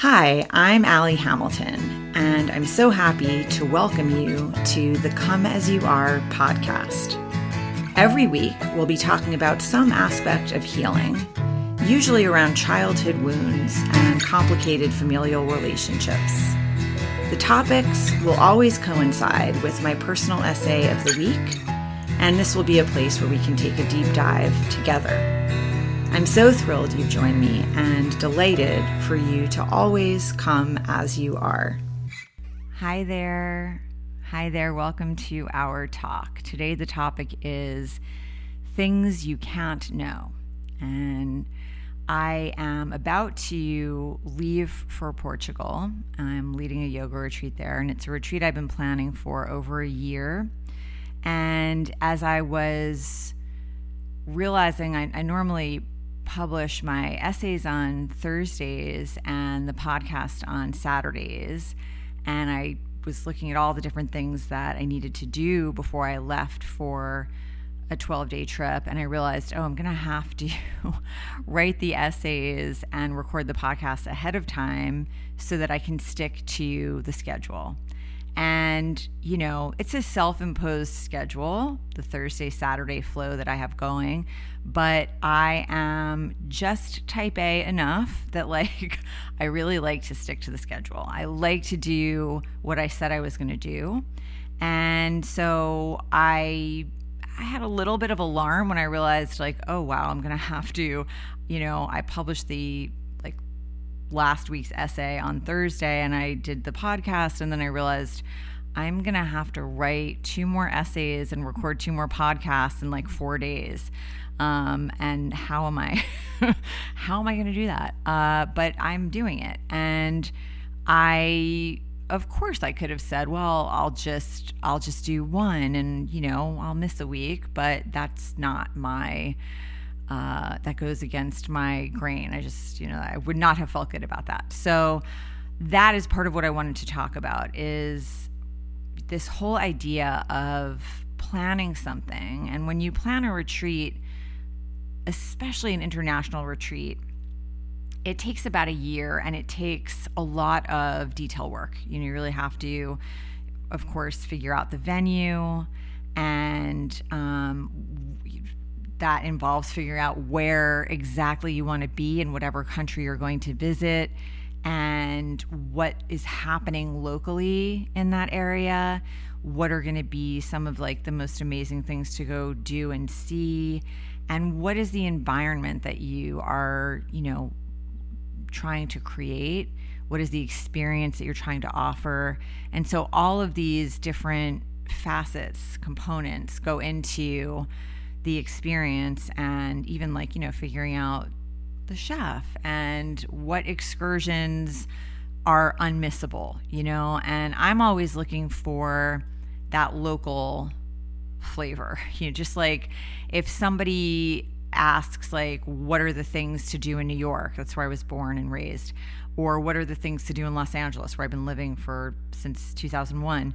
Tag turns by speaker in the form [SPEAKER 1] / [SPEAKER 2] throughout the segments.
[SPEAKER 1] Hi, I'm Allie Hamilton, and I'm so happy to welcome you to the Come As You Are podcast. Every week, we'll be talking about some aspect of healing, usually around childhood wounds and complicated familial relationships. The topics will always coincide with my personal essay of the week, and this will be a place where we can take a deep dive together. I'm so thrilled you've joined me and delighted for you to always come as you are. Hi there. Welcome to our talk. Today the topic is things you can't know. And I am about to leave for Portugal. I'm leading a yoga retreat there, and it's a retreat I've been planning for over a year. And as I was realizing I normally publish my essays on Thursdays and the podcast on Saturdays, and I was looking at all the different things that I needed to do before I left for a 12-day trip, and I realized, I'm going to have to write the essays and record the podcast ahead of time so that I can stick to the schedule. And, it's a self-imposed schedule, the Thursday-Saturday flow that I have going, but I am just type A enough that I really like to stick to the schedule. I like to do what I said I was going to do. And so I had a little bit of alarm when I realized oh, wow, I'm going to have to, I published the last week's essay on Thursday and I did the podcast, and then I realized I'm going to have to write 2 more essays and record 2 more podcasts in 4 days. And how am I going to do that? But I'm doing it. And of course I could have said, well, I'll just do 1 and, I'll miss a week, but that's not that goes against my grain. I would not have felt good about that. So that is part of what I wanted to talk about, is this whole idea of planning something. And when you plan a retreat, especially an international retreat, it takes about a year, and it takes a lot of detail work. You really have to, of course, figure out the venue, and that involves figuring out where exactly you want to be in whatever country you're going to visit, and what is happening locally in that area, what are going to be some of the most amazing things to go do and see, and what is the environment that you are, trying to create, what is the experience that you're trying to offer. And so all of these different facets, components go into the experience, and even figuring out the chef and what excursions are unmissable, and I'm always looking for that local flavor. Just if somebody asks what are the things to do in New York, that's where I was born and raised, or what are the things to do in Los Angeles, where I've been living since 2001,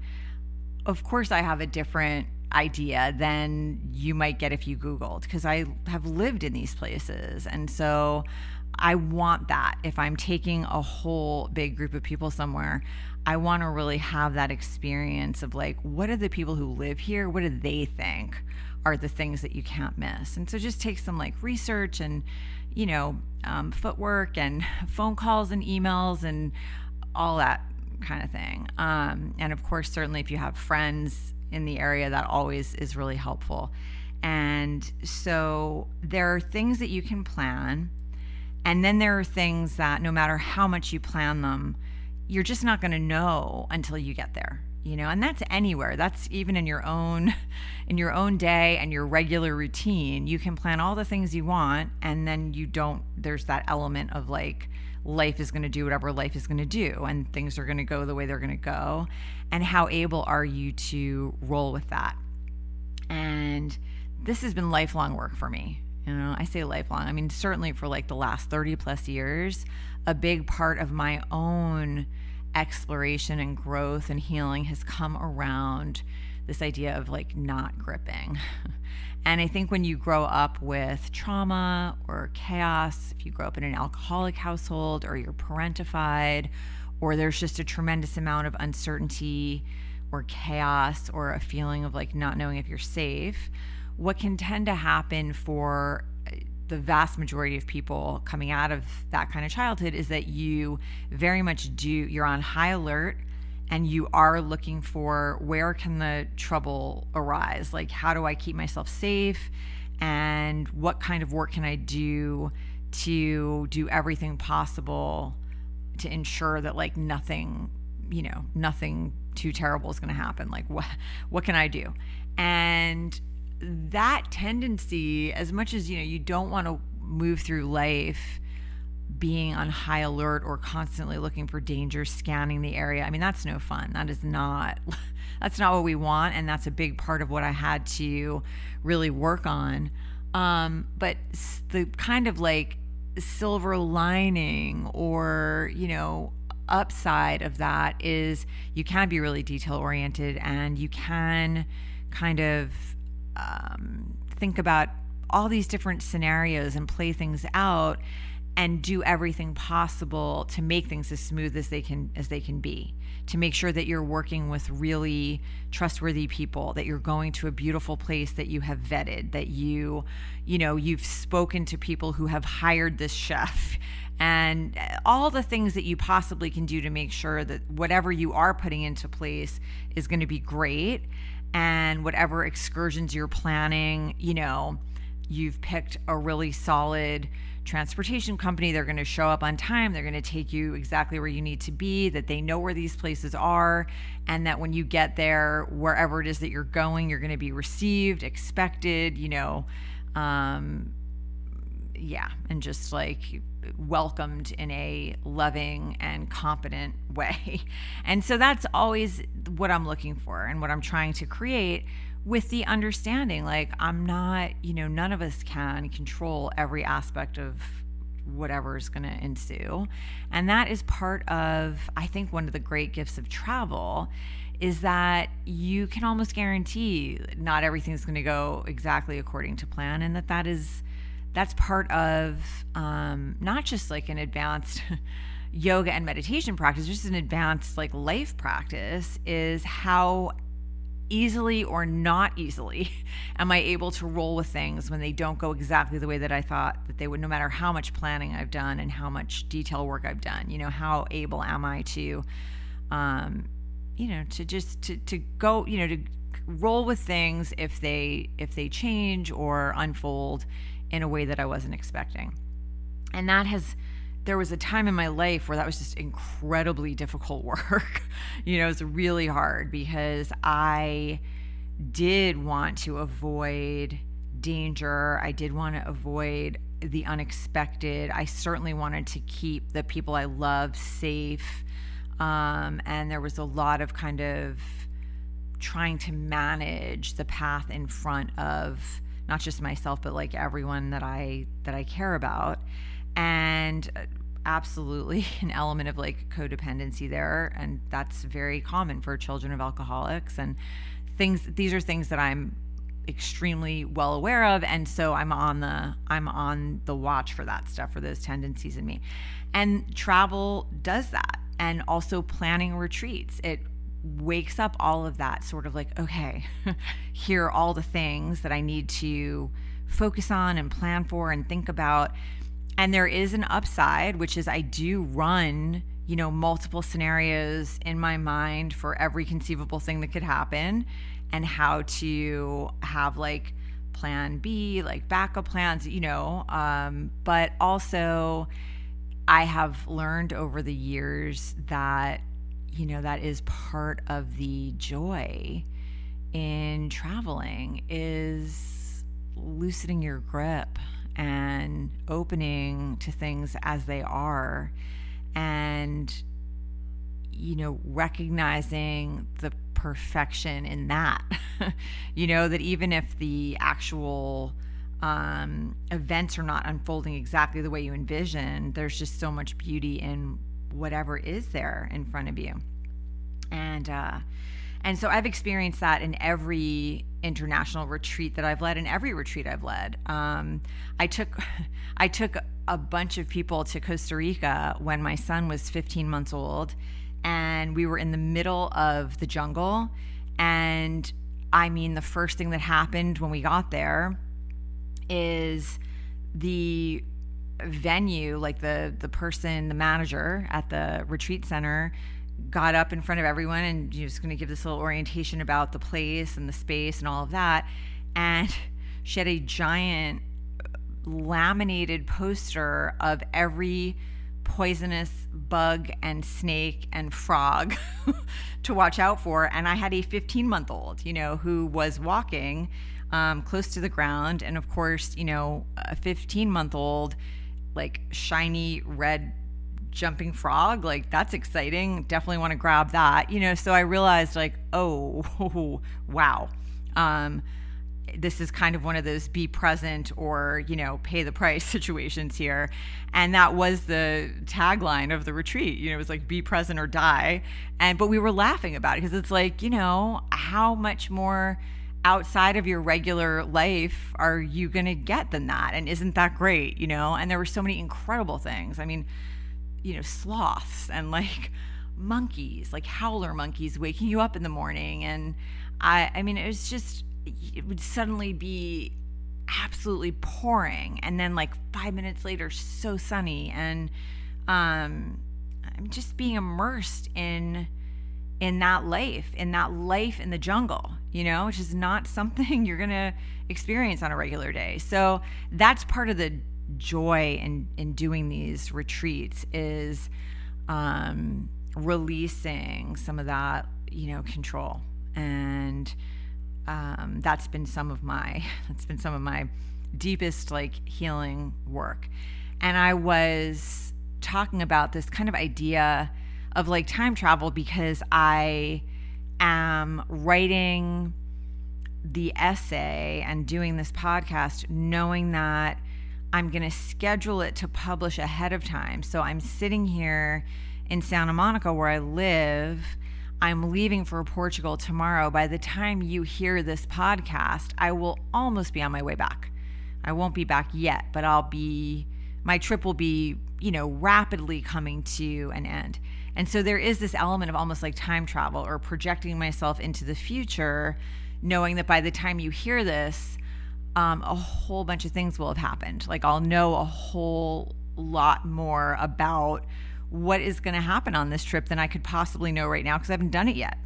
[SPEAKER 1] of course I have a different idea than you might get if you Googled, because I have lived in these places. And so I want that. If I'm taking a whole big group of people somewhere, I want to really have that experience of what are the people who live here? What do they think are the things that you can't miss? And so just take some research and, footwork and phone calls and emails and all that kind of thing. And of course, certainly if you have friends in the area, that always is really helpful. And so there are things that you can plan, and then there are things that no matter how much you plan them, you're just not going to know until you get there, and that's anywhere. That's even in your own day and your regular routine. You can plan all the things you want, and then there's that element of life is going to do whatever life is going to do, and things are going to go the way they're going to go. And how able are you to roll with that? And this has been lifelong work for me. I say lifelong. I mean, certainly for the last 30 plus years, a big part of my own exploration and growth and healing has come around this idea of like not gripping. And I think when you grow up with trauma or chaos, if you grow up in an alcoholic household or you're parentified, or there's just a tremendous amount of uncertainty or chaos or a feeling of like not knowing if you're safe, what can tend to happen for the vast majority of people coming out of that kind of childhood is that you very much you're on high alert and you are looking for where can the trouble arise? Like, how do I keep myself safe? And what kind of work can I do to do everything possible to ensure that like nothing too terrible is going to happen? Like, what can I do? And that tendency, as much as, you don't want to move through life being on high alert or constantly looking for danger, scanning the area. I mean, that's no fun. That's not what we want. And that's a big part of what I had to really work on. But the kind of like silver lining or, upside of that is you can be really detail oriented and you can kind of think about all these different scenarios and play things out and do everything possible to make things as smooth as they can be, to make sure that you're working with really trustworthy people, that you're going to a beautiful place that you have vetted, that you've spoken to people who have hired this chef, and all the things that you possibly can do to make sure that whatever you are putting into place is going to be great. And whatever excursions you're planning, you've picked a really solid transportation company. They're going to show up on time. They're going to take you exactly where you need to be, that they know where these places are, and that when you get there, wherever it is that you're going, you're going to be received, expected, and just like welcomed in a loving and competent way. And so that's always what I'm looking for and what I'm trying to create, with the understanding, like, I'm not, none of us can control every aspect of whatever is going to ensue. And that is part of, I think, one of the great gifts of travel is that you can almost guarantee not everything's going to go exactly according to plan. And that's part of not just like an advanced yoga and meditation practice, just an advanced like life practice, is how easily or not easily am I able to roll with things when they don't go exactly the way that I thought that they would, no matter how much planning I've done and how much detail work I've done. How able am I to to go, to roll with things if they change or unfold in a way that I wasn't expecting. And there was a time in my life where that was just incredibly difficult work. It was really hard because I did want to avoid danger. I did want to avoid the unexpected. I certainly wanted to keep the people I love safe. And there was a lot of kind of trying to manage the path in front of not just myself, but like everyone that I care about. And absolutely an element of like codependency there. And that's very common for children of alcoholics and these are things that I'm extremely well aware of. And so I'm on the watch for that stuff, for those tendencies in me. And travel does that. And also planning retreats, it wakes up all of that sort of like, okay, here are all the things that I need to focus on and plan for and think about. And there is an upside, which is I do run, multiple scenarios in my mind for every conceivable thing that could happen, and how to have like plan B, like backup plans, but also I have learned over the years that, that is part of the joy in traveling, is loosening your grip and opening to things as they are, and recognizing the perfection in that. That even if the actual events are not unfolding exactly the way you envision, there's just so much beauty in whatever is there in front of you. And And so I've experienced that in every international retreat that I've led, and every retreat I've led. I took a bunch of people to Costa Rica when my son was 15 months old, and we were in the middle of the jungle. And I mean, the first thing that happened when we got there is the venue, like the person, the manager at the retreat center, got up in front of everyone and she was going to give this little orientation about the place and the space and all of that. And she had a giant laminated poster of every poisonous bug and snake and frog to watch out for. And I had a 15-month-old, who was walking close to the ground. And of course, a 15-month-old, like shiny red jumping frog, like that's exciting. Definitely want to grab that, so I realized like, oh, wow. This is kind of one of those be present or, pay the price situations here. And that was the tagline of the retreat. It was like, be present or die. But we were laughing about it because it's like, how much more outside of your regular life are you going to get than that? And isn't that great? And there were so many incredible things. I mean, sloths and like monkeys, like howler monkeys waking you up in the morning. And I mean, it would suddenly be absolutely pouring. And then like 5 minutes later, so sunny. And I'm just being immersed in that life in the jungle, which is not something you're going to experience on a regular day. So that's part of the joy in doing these retreats is releasing some of that, control. And that's been some of my deepest like healing work. And I was talking about this kind of idea of like time travel because I am writing the essay and doing this podcast knowing that I'm going to schedule it to publish ahead of time. So I'm sitting here in Santa Monica where I live. I'm leaving for Portugal tomorrow. By the time you hear this podcast, I will almost be on my way back. I won't be back yet, but my trip will be, rapidly coming to an end. And so there is this element of almost like time travel or projecting myself into the future, knowing that by the time you hear this, a whole bunch of things will have happened. Like I'll know a whole lot more about what is going to happen on this trip than I could possibly know right now because I haven't done it yet.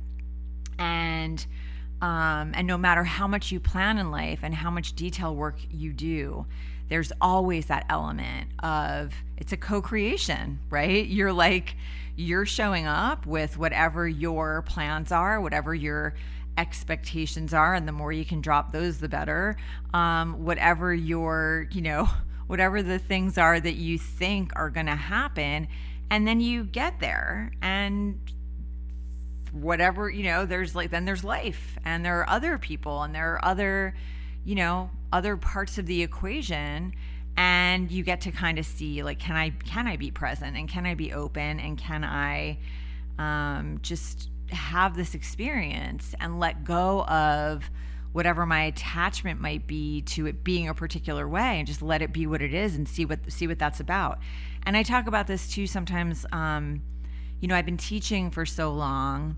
[SPEAKER 1] And no matter how much you plan in life and how much detail work you do, there's always that element of it's a co-creation, right? You're showing up with whatever your plans are, whatever your expectations are, and the more you can drop those, the better. Whatever whatever the things are that you think are going to happen, and then you get there, and whatever, there's life, and there are other people, and there are other parts of the equation, and you get to kind of see like, can I be present, and can I be open, and can I just have this experience and let go of whatever my attachment might be to it being a particular way, and just let it be what it is and see what that's about. And I talk about this too sometimes. I've been teaching for so long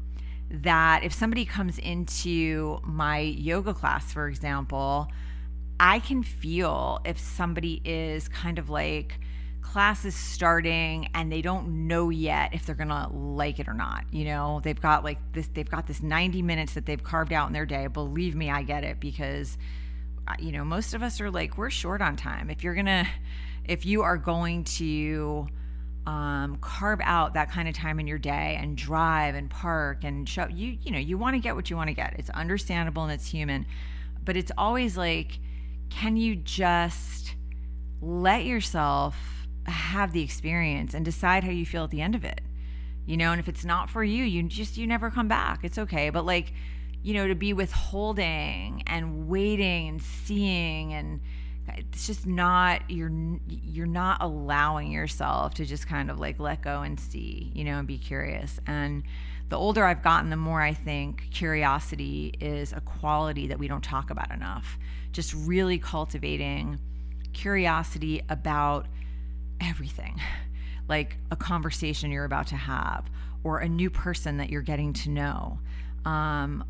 [SPEAKER 1] that if somebody comes into my yoga class, for example, I can feel if somebody is kind of like, class is starting and they don't know yet if they're gonna like it or not. They've got this 90 minutes that they've carved out in their day. Believe me, I get it, because most of us are like, we're short on time. If you are going to carve out that kind of time in your day and drive and park and show, you want to get what you want to get. It's understandable and it's human, but it's always like, can you just let yourself have the experience and decide how you feel at the end of it? And if it's not for you, you never come back. It's okay. But to be withholding and waiting and seeing and it's just not, you're not allowing yourself to just kind of like let go and see, and be curious. And the older I've gotten, the more I think curiosity is a quality that we don't talk about enough. Just really cultivating curiosity about everything, like a conversation you're about to have, or a new person that you're getting to know,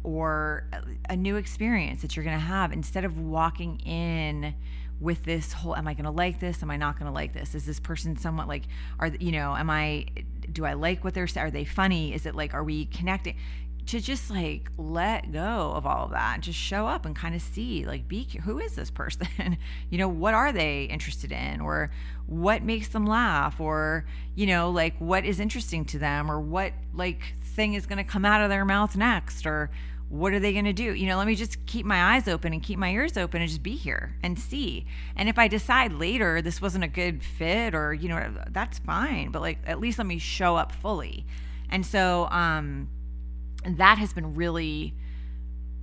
[SPEAKER 1] or a new experience that you're going to have, instead of walking in with this whole, am I going to like this? Am I not going to like this? Is this person somewhat like, do I like what they're saying? Are they funny? Is it like, are we connecting? To just like let go of all of that and just show up and kind of see, like, who is this person? What are they interested in, or what makes them laugh, or, like what is interesting to them, or what like thing is going to come out of their mouth next, or what are they going to do? Let me just keep my eyes open and keep my ears open and just be here and see. And if I decide later this wasn't a good fit, or, that's fine, but like, at least let me show up fully. And so, that has been really,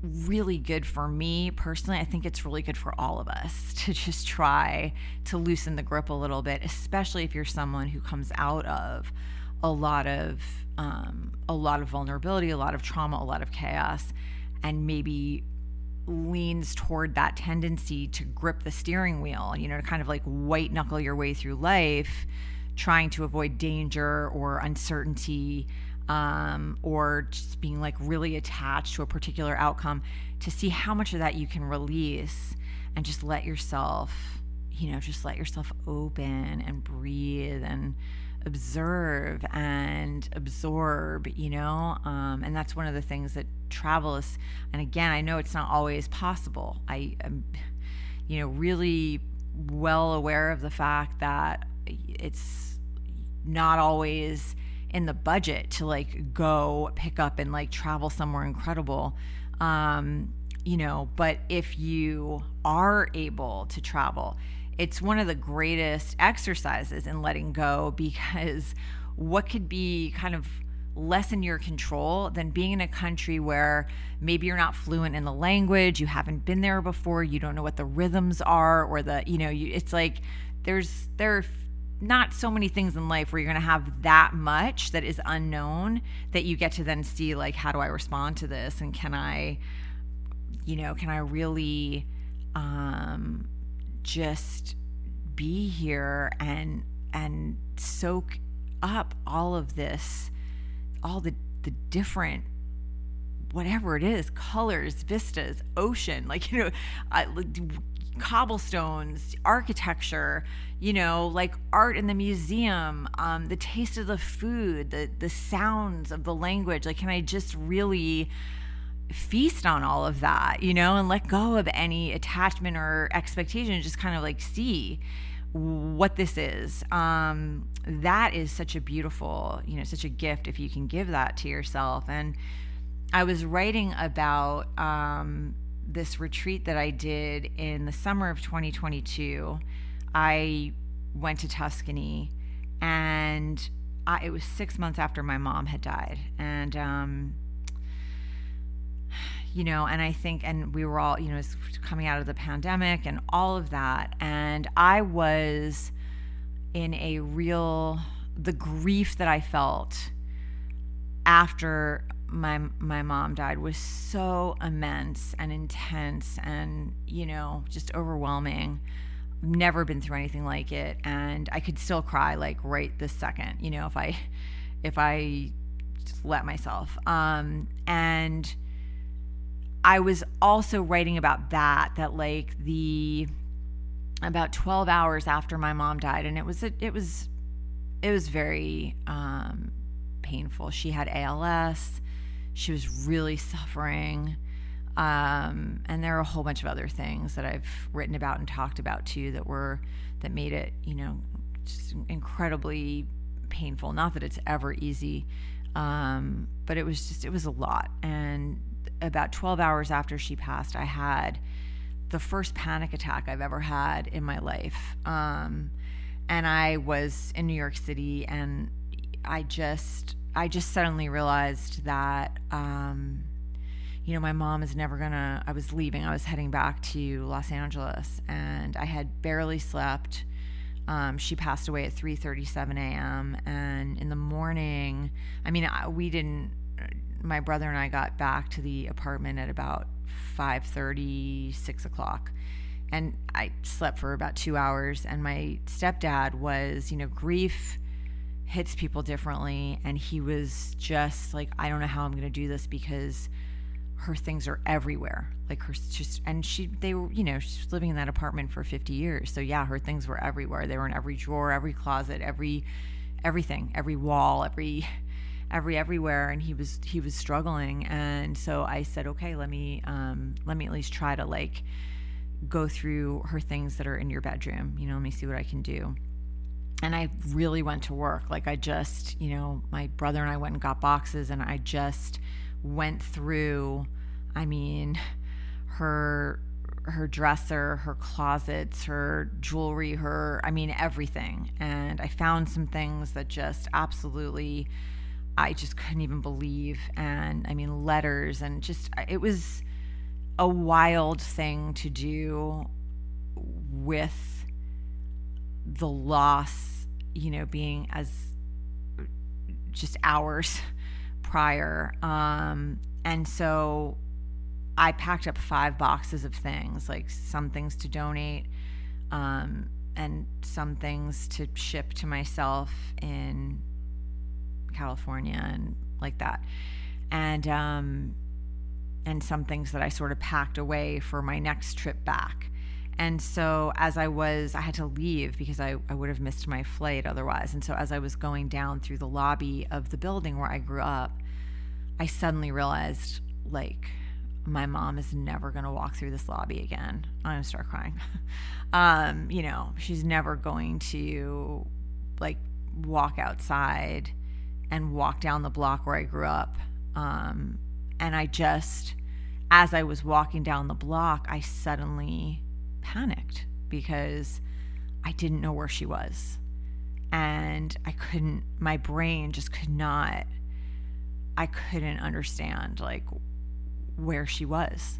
[SPEAKER 1] really good for me personally. I think it's really good for all of us to just try to loosen the grip a little bit, especially if you're someone who comes out of a lot of vulnerability, a lot of trauma, a lot of chaos, and maybe leans toward that tendency to grip the steering wheel, to kind of like white knuckle your way through life, trying to avoid danger or uncertainty, or just being like really attached to a particular outcome, to see how much of that you can release and just let yourself open and breathe and observe and absorb, and that's one of the things that travel is. And again, I know it's not always possible. I am, really well aware of the fact that it's not always in the budget to like go pick up and like travel somewhere incredible. But if you are able to travel, it's one of the greatest exercises in letting go, because what could be kind of less in your control than being in a country where maybe you're not fluent in the language, you haven't been there before, you don't know what the rhythms are, or it's like there are not so many things in life where you're going to have that much that is unknown, that you get to then see, like, how do I respond to this? And can I really just be here and soak up all of this, all the different, whatever it is, colors, vistas, ocean, cobblestones, architecture, like art in the museum, the taste of the food, the sounds of the language. Like, can I just really feast on all of that, and let go of any attachment or expectation, and just kind of like see what this is. That is such a beautiful, such a gift if you can give that to yourself. And I was writing about this retreat that I did in the summer of 2022. I went to Tuscany, and it was 6 months after my mom had died. And, and I think, and we were all, it's coming out of the pandemic and all of that. And I was in the grief that I felt after my mom died was so immense and intense and, just overwhelming. Never been through anything like it. And I could still cry like right this second, if I just let myself. And I was also writing about that like about 12 hours after my mom died. And it was very, painful. She had ALS. She was really suffering. And there are a whole bunch of other things that I've written about and talked about too that made it, just incredibly painful. Not that it's ever easy, but it was a lot. And about 12 hours after she passed, I had the first panic attack I've ever had in my life. And I was in New York City, and I just suddenly realized that, my mom is never gonna, I was leaving, I was heading back to Los Angeles, and I had barely slept. She passed away at 3:37 a.m. And in the morning, my brother and I got back to the apartment at about 5:30, 6 o'clock. And I slept for about 2 hours. And my stepdad was, grief hits people differently. And he was just like, I don't know how I'm going to do this because her things are everywhere. Like she's she's living in that apartment for 50 years. So yeah, her things were everywhere. They were in every drawer, every closet, everything, every wall, everywhere. And he was struggling. And so I said, okay, let me at least try to like go through her things that are in your bedroom. Let me see what I can do. And I really went to work. Like I just, my brother and I went and got boxes, and I just went through, her dresser, her closets, her jewelry, everything. And I found some things that just absolutely, I just couldn't even believe. And letters, and just, it was a wild thing to do with the loss, being as just hours prior. And so I packed up 5 boxes of things, like some things to donate, and some things to ship to myself in California and like that. And some things that I sort of packed away for my next trip back. And so I had to leave because I would have missed my flight otherwise. And so as I was going down through the lobby of the building where I grew up, I suddenly realized, like, my mom is never going to walk through this lobby again. I'm going to start crying. She's never going to, like, walk outside and walk down the block where I grew up. And I just, as I was walking down the block, I suddenly panicked because I didn't know where she was. And my brain just I couldn't understand, like, where she was.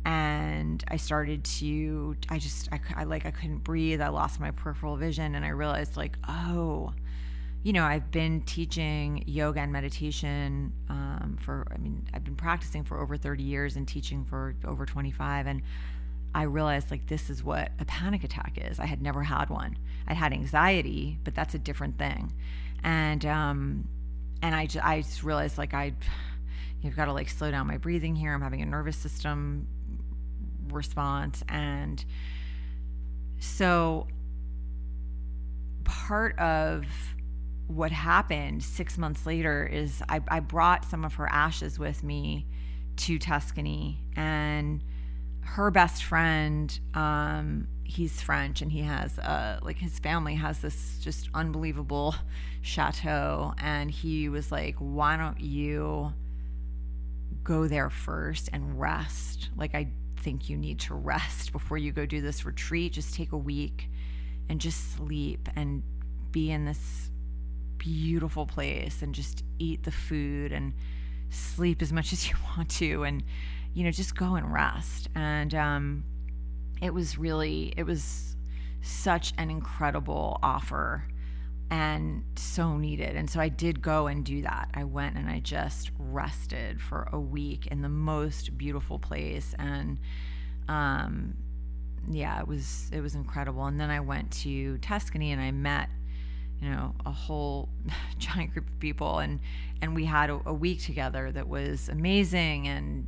[SPEAKER 1] And I started to, I couldn't breathe. I lost my peripheral vision, and I realized, like, I've been teaching yoga and meditation I've been practicing for over 30 years and teaching for over 25. And I realized, like, this is what a panic attack is. I had never had one. I'd had anxiety, but that's a different thing. And I just realized, like, you've got to, like, slow down my breathing here. I'm having a nervous system response. And so part of what happened 6 months later is I brought some of her ashes with me to Tuscany, and her best friend, he's French, and he has his family has this just unbelievable chateau, and he was like, why don't you go there first and rest? Like, I think you need to rest before you go do this retreat. Just take a week and just sleep and be in this beautiful place and just eat the food and sleep as much as you want to, and just go and rest. And it was such an incredible offer and so needed. And so I did go and do that. I went and I just rested for a week in the most beautiful place. And it was incredible. And then I went to Tuscany and I met a whole giant group of people, and we had a week together that was amazing. And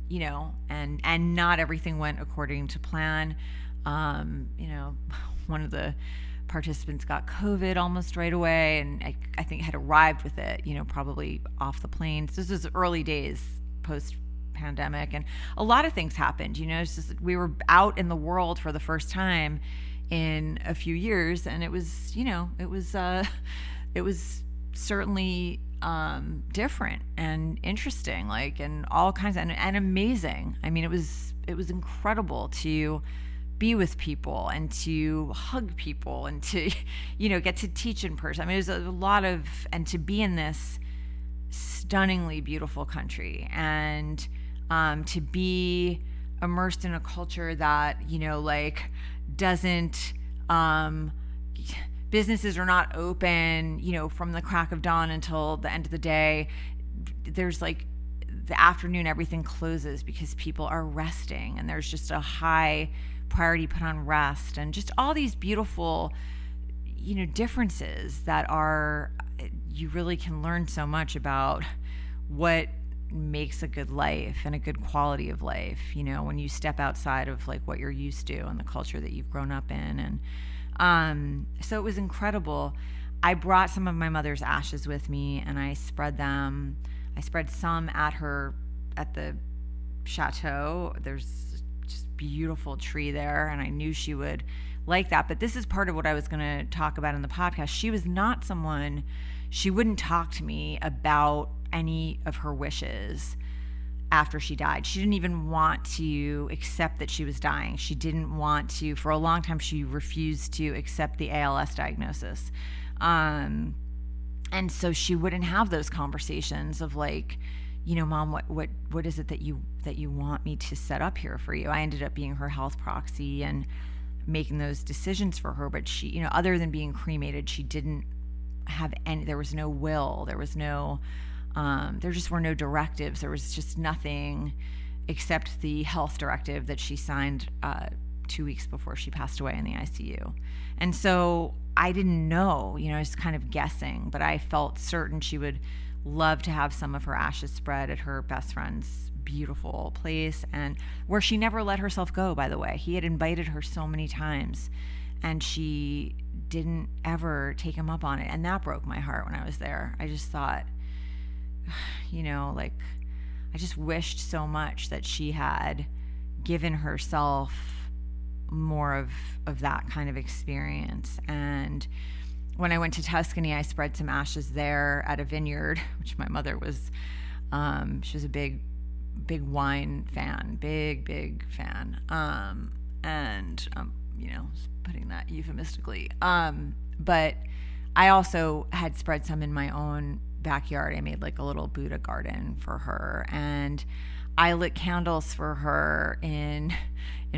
[SPEAKER 1] and not everything went according to plan. One of the participants got COVID almost right away, and I think had arrived with it, probably off the plane. So this was early days post pandemic, and a lot of things happened. It's just, we were out in the world for the first time in a few years, and it was certainly different and interesting, like, and all kinds of, and amazing. It was incredible to be with people and to hug people and to get to teach in person. There's a lot of, and to be in this stunningly beautiful country. And to be immersed in a culture that, like doesn't, businesses are not open, from the crack of dawn until the end of the day. There's like the afternoon, everything closes because people are resting, and there's just a high priority put on rest, and just all these beautiful, differences that are, you really can learn so much about what makes a good life and a good quality of life, when you step outside of like what you're used to and the culture that you've grown up in. And so it was incredible. I brought some of my mother's ashes with me, and I spread them. I spread some at the chateau. There's just beautiful tree there, and I knew she would like that. But this is part of what I was going to talk about in the podcast. She was not someone, she wouldn't talk to me about any of her wishes after she died. She didn't even want to accept that she was dying. She didn't want to, for a long time, she refused to accept the ALS diagnosis. And so she wouldn't have those conversations of like, Mom, what is it that you want me to set up here for you? I ended up being her health proxy and making those decisions for her. But she, other than being cremated, she didn't have any, there was no will, there was no, there just were no directives. There was just nothing except the health directive that she signed 2 weeks before she passed away in the ICU. And so I didn't know, I was kind of guessing, but I felt certain she would love to have some of her ashes spread at her best friend's beautiful place, and where she never let herself go, by the way. He had invited her so many times, and she didn't ever take him up on it. And that broke my heart when I was there. I just thought, like, I just wished so much that she had given herself more of that kind of experience. And when I went to Tuscany, I spread some ashes there at a vineyard, which my mother was, she was a big wine fan, big fan. And putting that euphemistically. But I also had spread some in my own backyard. I made like a little Buddha garden for her, and I lit candles for her in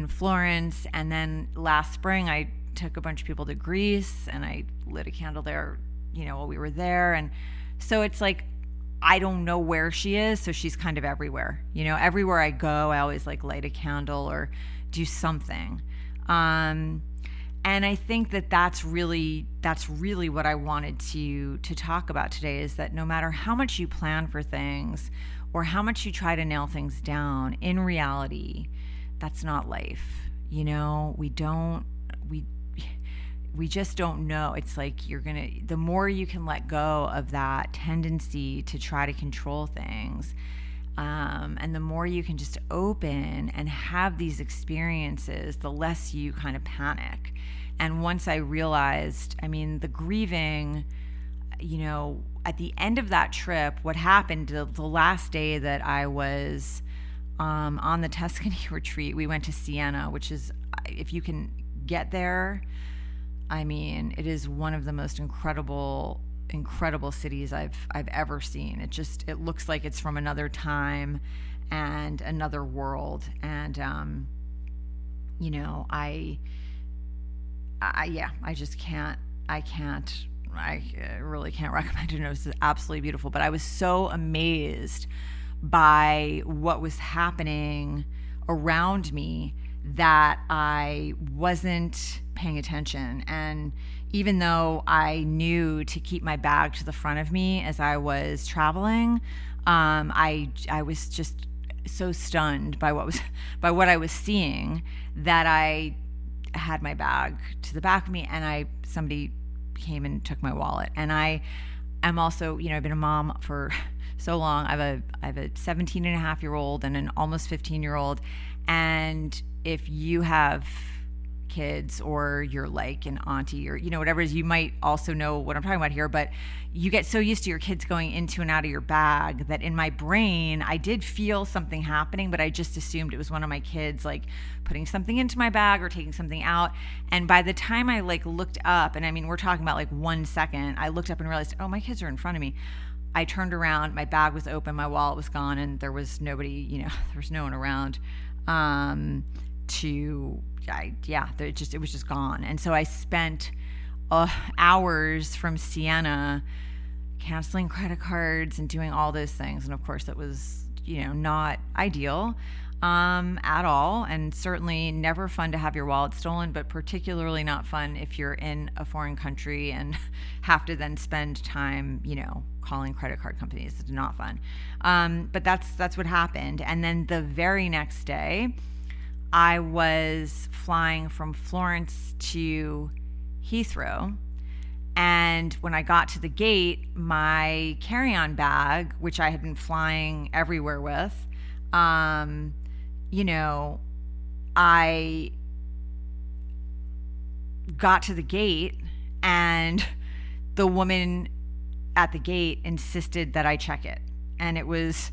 [SPEAKER 1] Florence. And then last spring, I took a bunch of people to Greece, and I lit a candle there, while we were there. And so it's like, I don't know where she is, so she's kind of everywhere. Everywhere I go, I always like light a candle or do something. And I think that's really what I wanted to talk about today, is that no matter how much you plan for things or how much you try to nail things down, in reality, that's not life. We just don't know. It's like the more you can let go of that tendency to try to control things, and the more you can just open and have these experiences, the less you kind of panic. And once I realized, the grieving, at the end of that trip, what happened the last day that I was on the Tuscany retreat, we went to Siena, which is, if you can get there, it is one of the most incredible cities I've ever seen. It looks like it's from another time and another world. And I really can't recommend it. It's absolutely beautiful. But I was so amazed by what was happening around me that I wasn't paying attention. And even though I knew to keep my bag to the front of me as I was traveling, I was just so stunned by what I was seeing that I had my bag to the back of me, and somebody came and took my wallet. And I am also, I've been a mom for so long. I have a 17 and a half year old and an almost 15-year-old. And if you have kids, or you're like an auntie, or whatever it is, you might also know what I'm talking about here. But you get so used to your kids going into and out of your bag that in my brain I did feel something happening, but I just assumed it was one of my kids like putting something into my bag or taking something out. And by the time I like looked up, and we're talking about like 1 second, I looked up and realized, oh, my kids are in front of me. I turned around, my bag was open, my wallet was gone, and there was nobody, there was no one around it was just gone. And so I spent hours from Siena canceling credit cards and doing all those things. And of course it was, not ideal at all, and certainly never fun to have your wallet stolen, but particularly not fun if you're in a foreign country and have to then spend time, calling credit card companies. It's not fun. But that's what happened. And then the very next day, I was flying from Florence to Heathrow. And when I got to the gate, my carry-on bag, which I had been flying everywhere with, I got to the gate and the woman at the gate insisted that I check it. And it was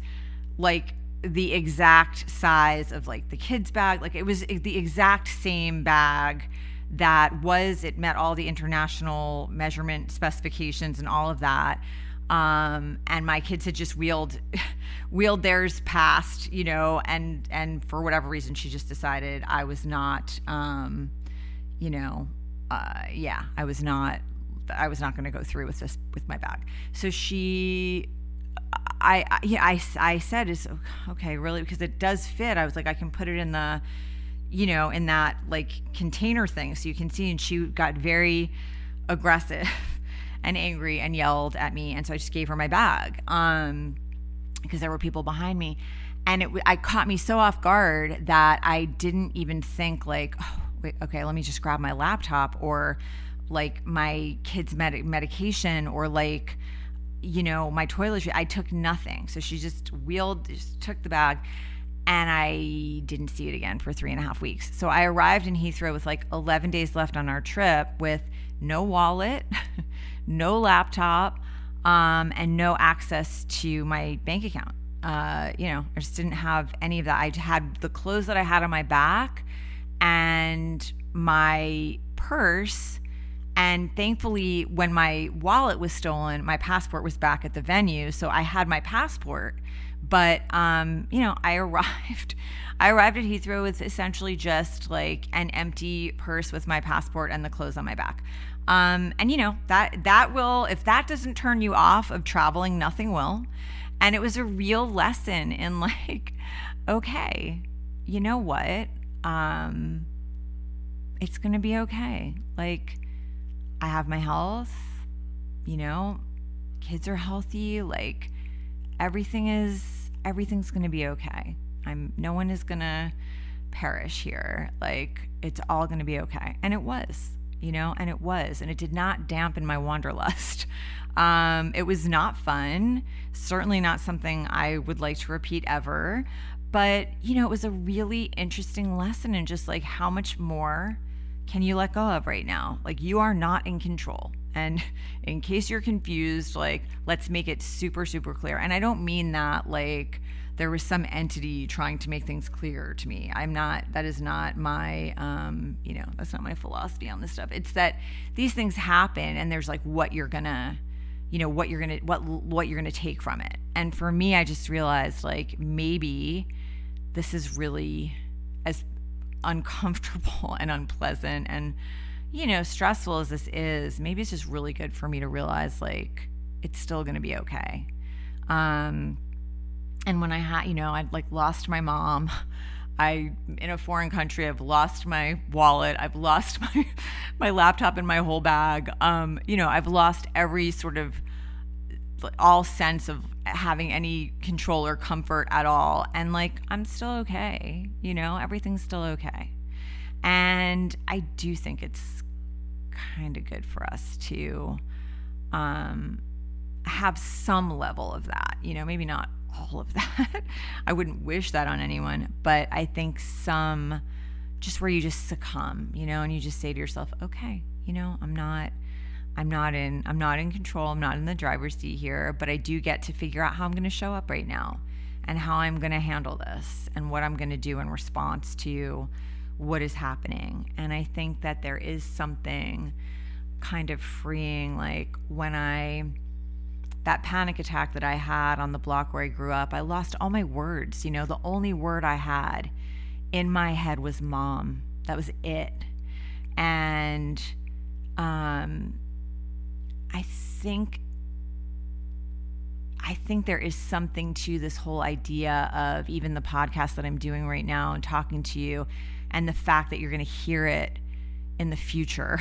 [SPEAKER 1] like the exact size of like the kid's bag. Like it was the exact same bag it met all the international measurement specifications and all of that. And my kids had just wheeled theirs past, and for whatever reason, she just decided I was not, I was not going to go through with this, with my bag. So I said, is okay, really? Because it does fit. I was like, I can put it in the, in that like container thing so you can see. And she got very aggressive and angry and yelled at me. And so I just gave her my bag because there were people behind me. And it caught me so off guard that I didn't even think like, oh, wait, okay, let me just grab my laptop or like my kid's medication or like, my toiletry. I took nothing. So she just took the bag. And I didn't see it again for 3.5 weeks. So I arrived in Heathrow with like 11 days left on our trip with no wallet, no laptop, and no access to my bank account. I just didn't have any of that. I had the clothes that I had on my back and my purse. And thankfully, when my wallet was stolen, my passport was back at the venue. So I had my passport. But, I arrived at Heathrow with essentially just like an empty purse with my passport and the clothes on my back. That will, if that doesn't turn you off of traveling, nothing will. And it was a real lesson in like, okay, you know what? It's going to be okay. Like, I have my health, kids are healthy, like everything's going to be okay. No one is going to perish here. Like it's all going to be okay. And it was, and it did not dampen my wanderlust. It was not fun, certainly not something I would like to repeat ever, but it was a really interesting lesson in just like how much more can you let go of right now? Like you are not in control. And in case you're confused, like let's make it super, super clear. And I don't mean that like there was some entity trying to make things clear to me. That is not my, that's not my philosophy on this stuff. It's that these things happen and there's like what you're gonna take from it. And for me, I just realized like maybe this is really as uncomfortable and unpleasant and stressful as this is, maybe it's just really good for me to realize like it's still going to be okay. And when I had, I'd like lost my mom, in a foreign country, I've lost my wallet, I've lost my laptop and my whole bag. I've lost every sort of all sense of having any control or comfort at all. And like, I'm still okay. Everything's still okay. And I do think it's kind of good for us to have some level of that, maybe not all of that. I wouldn't wish that on anyone, but I think some just where you just succumb, and you just say to yourself, okay, I'm not in control. I'm not in the driver's seat here, but I do get to figure out how I'm going to show up right now and how I'm going to handle this and what I'm going to do in response to what is happening. And I think that there is something kind of freeing, like when I that panic attack that I had on the block where I grew up, I lost all my words. The only word I had in my head was mom. That was it. And I think there is something to this whole idea of even the podcast that I'm doing right now and talking to you, and the fact that you're going to hear it in the future.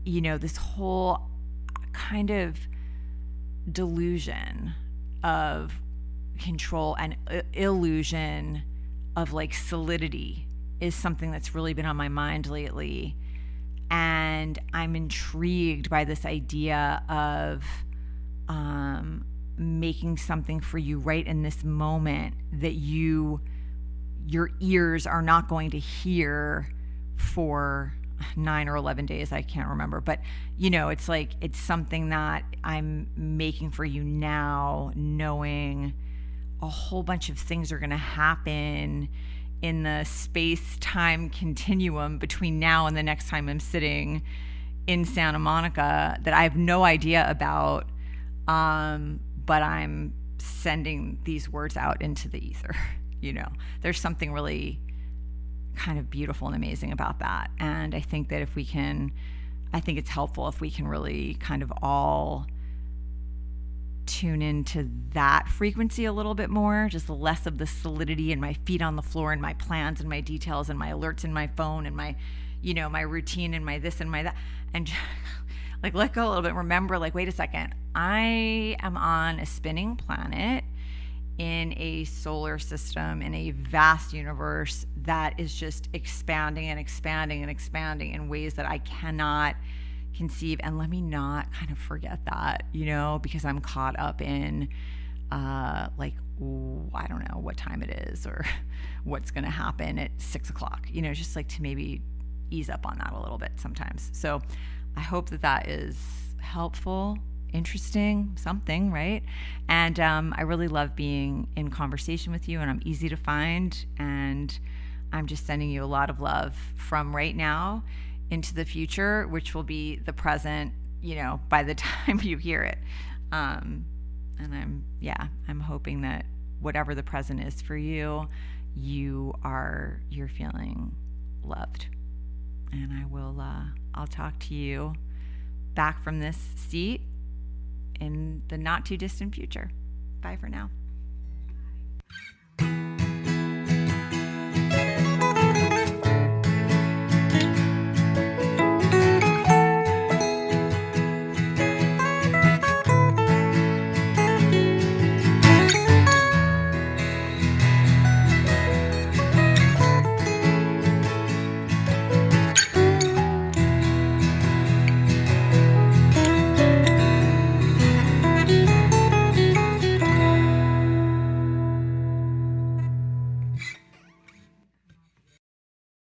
[SPEAKER 1] This whole kind of delusion of control and illusion of like solidity is something that's really been on my mind lately. And I'm intrigued by this idea of making something for you right in this moment that your ears are not going to hear for 9 or 11 days. I can't remember, but it's like, it's something that I'm making for you now, knowing a whole bunch of things are going to happen in the space-time continuum between now and the next time I'm sitting in Santa Monica that I have no idea about. But I'm sending these words out into the ether. There's something really kind of beautiful and amazing about that. And I think that I think it's helpful if we can really kind of all tune into that frequency a little bit more, just less of the solidity and my feet on the floor and my plans and my details and my alerts in my phone and my, my routine and my this and my that, and like let go a little bit. Remember, like, wait a second, I am on a spinning planet in a solar system, in a vast universe that is just expanding and expanding and expanding in ways that I cannot conceive. And let me not kind of forget that, because I'm caught up in I don't know what time it is or what's going to happen at 6:00, just like to maybe ease up on that a little bit sometimes. So I hope that is helpful, interesting, something, right? And I really love being in conversation with you, and I'm easy to find, and I'm just sending you a lot of love from right now into the future, which will be the present, by the time you hear it. And I'm hoping that whatever the present is for you, you're feeling loved. And I'll talk to you back from this seat in the not too distant future. Bye for now.